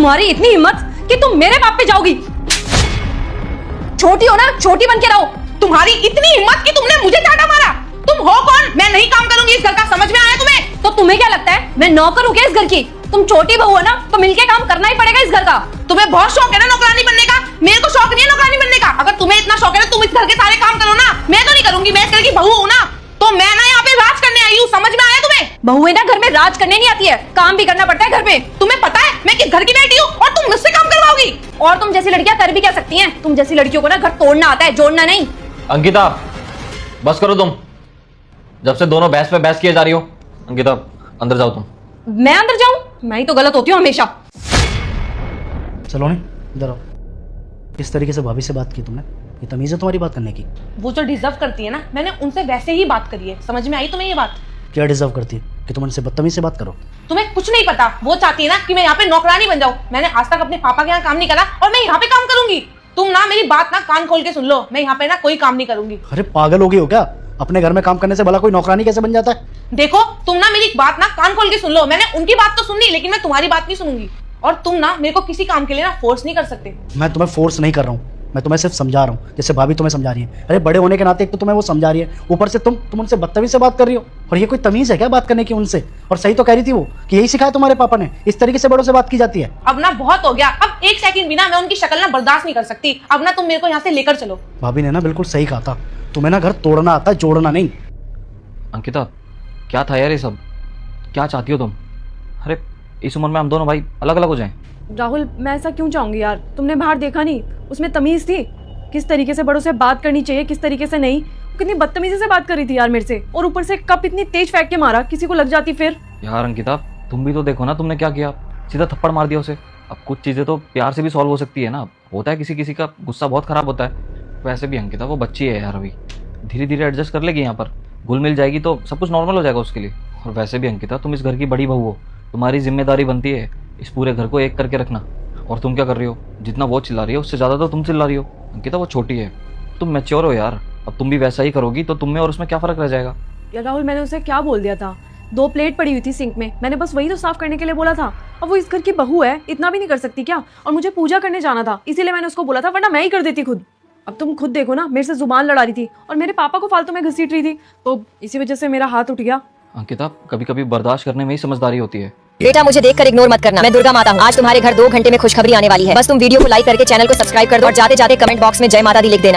तुम्हारी इतनी हिम्मत कि तुम मेरे बाप पे जाओगी। छोटी हो ना, छोटी बन के रहो। तुम्हारी इतनी हिम्मत कि तुमने मुझे चाटा मारा। तुम हो कौन? मैं नहीं काम करूंगी इस घर का, समझ में आया तुम्हें? तो तुम्हें क्या लगता है मैं नौकर हूँ क्या इस घर की? तुम छोटी बहू है ना, तो मिलके काम करना ही पड़ेगा इस घर का। तुम्हें बहुत शौक है ना नौकरानी बनने का, मेरे को शौक नहीं है नौकरानी बनने का। अगर तुम्हें इतना शौक है ना तुम इस घर के सारे काम करो ना, मैं तो नहीं करूंगी। मैं इस घर की बहू हूँ ना, तो मैं ना यहाँ पे राज करने आई हूँ, समझ में आया तुम्हें? बहू है ना, घर में राज करने नहीं आती है, काम भी करना पड़ता है घर पे। तुम्हें पता है मैं किस घर की बेटी हूँ और तुम मुझसे काम करवाओगी? और तुम जैसी लड़कियां कर भी क्या सकती हैं? तुम जैसी लड़कियों को ना घर तोड़ना आता है, जोड़ना नहीं। अंकिता बस करो तुम, जब से दोनों बहस पे बहस किए जा रही हो। अंकिता अंदर जाओ तुम। मैं अंदर जाऊं? मैं ही तो गलत होती हूँ हमेशा। चलो नहीं इधर आओ। इस तरीके से भाभी से बात की तुमने? ये तमीज है तुम्हारी बात करने की? वो जो डिजर्व करती है ना, मैंने उनसे वैसे ही बात करी है। समझ में आई तुम्हें ये बात? क्या डिजर्व करती है कि तुम उनसे बदतमीज से बात करो? तुम्हें कुछ नहीं पता। वो चाहती है ना कि मैं यहाँ पे नौकरानी बन जाऊँ। मैंने आज तक अपने पापा के यहाँ काम नहीं करा और मैं यहाँ पे काम करूंगी। तुम ना मेरी बात ना कान खोल के सुन लो, मैं यहाँ पे ना कोई काम नहीं करूंगी। अरे पागल हो गई हो क्या? अपने घर में काम करने से भला कोई नौकरानी कैसे बन जाता है? देखो तुम ना मेरी बात ना कान खोल के सुन लो। मैंने उनकी बात तो सुननी, लेकिन मैं तुम्हारी बात नहीं सुनूंगी। और तुम ना मेरे को किसी काम के लिए ना फोर्स नहीं कर सकते। मैं तुम्हें फोर्स नहीं कर रहा हूँ, मैं तुम्हें सिर्फ समझा रहा हूँ, जैसे भाभी तुम्हें समझा रही है। अरे बड़े होने के नाते एक तो तुम्हें वो समझा रही है, ऊपर से तुम उनसे बदतमीज से बात कर रही हो। और ये कोई तमीज है क्या बात करने की उनसे? और सही तो कह रही थी वो कि यही सिखाया तुम्हारे पापा ने, इस तरीके से बड़ों से बात की जाती है। अब ना बहुत हो गया। अब एक सेकंड भी ना मैं उनकी शक्ल ना बर्दाश्त नहीं कर सकती। अब ना तुम मेरे को यहाँ से लेकर चलो। भाभी ने ना बिल्कुल सही कहा था, तुम्हें ना घर तोड़ना आता है, जोड़ना नहीं। अंकिता क्या था यार ये सब? क्या चाहती हो तुम? अरे इस उम्र में हम दोनों भाई अलग अलग हो जाएं। राहुल, मैं ऐसा क्यों चाहूंगी यार? तुमने बाहर देखा नहीं, उसमें तमीज थी। किस तरीके से बड़ों से बात करनी चाहिए, किस तरीके से नहीं। कितनी बदतमीजी से बात करी थी यार मेरे से, और ऊपर से कप इतनी तेज फेंक के मारा, किसी को लग जाती फिर। यार अंकिता तुम भी तो देखो ना, तुमने क्या किया, सीधा थप्पड़ मार दिया उसे। अब कुछ चीज़ें तो प्यार से भी सॉल्व हो सकती है ना। होता है किसी किसी का गुस्सा बहुत खराब होता है। वैसे भी अंकिता वो बच्ची है यार, अभी धीरे धीरे एडजस्ट कर लेगी, यहाँ पर घुल मिल जाएगी तो सब कुछ नॉर्मल हो जाएगा उसके लिए। और वैसे भी अंकिता तुम इस घर की बड़ी बहू हो, तुम्हारी जिम्मेदारी बनती है इस पूरे घर को एक करके रखना। और तुम क्या कर रही हो? जितना वो चिल्ला रही है उससे ज़्यादा तो तुम चिल्ला रही हो। अंकिता वो छोटी है, तुम मैच्योर हो यार। अब तुम भी वैसा ही करोगी तो तुम में और उसमें क्या फ़र्क रह जाएगा? यार राहुल, मैंने उसे क्या बोल दिया था? 2 प्लेट पड़ी हुई थी सिंक में, मैंने बस वही तो साफ करने के लिए बोला था। अब वो इस घर की बहू है, इतना भी नहीं कर सकती क्या? और मुझे पूजा करने जाना था, इसीलिए मैंने उसको बोला था, वरना मैं ही कर देती खुद। अब तुम खुद देखो ना, मेरे से जुबान लड़ा रही थी और मेरे पापा को फालतू में घसीट रही थी, तो इसी वजह से मेरा हाथ उठ गया। अंकिता कभी कभी बर्दाश्त करने में ही समझदारी होती है। बेटा मुझे देखकर इग्नोर मत करना, मैं दुर्गा माता हूँ। आज तुम्हारे घर 2 घंटे में खुशखबरी आने वाली है। बस तुम वीडियो को लाइक करके चैनल को सब्सक्राइब कर दो और जाते जाते कमेंट बॉक्स में जय माता दी लिख देना।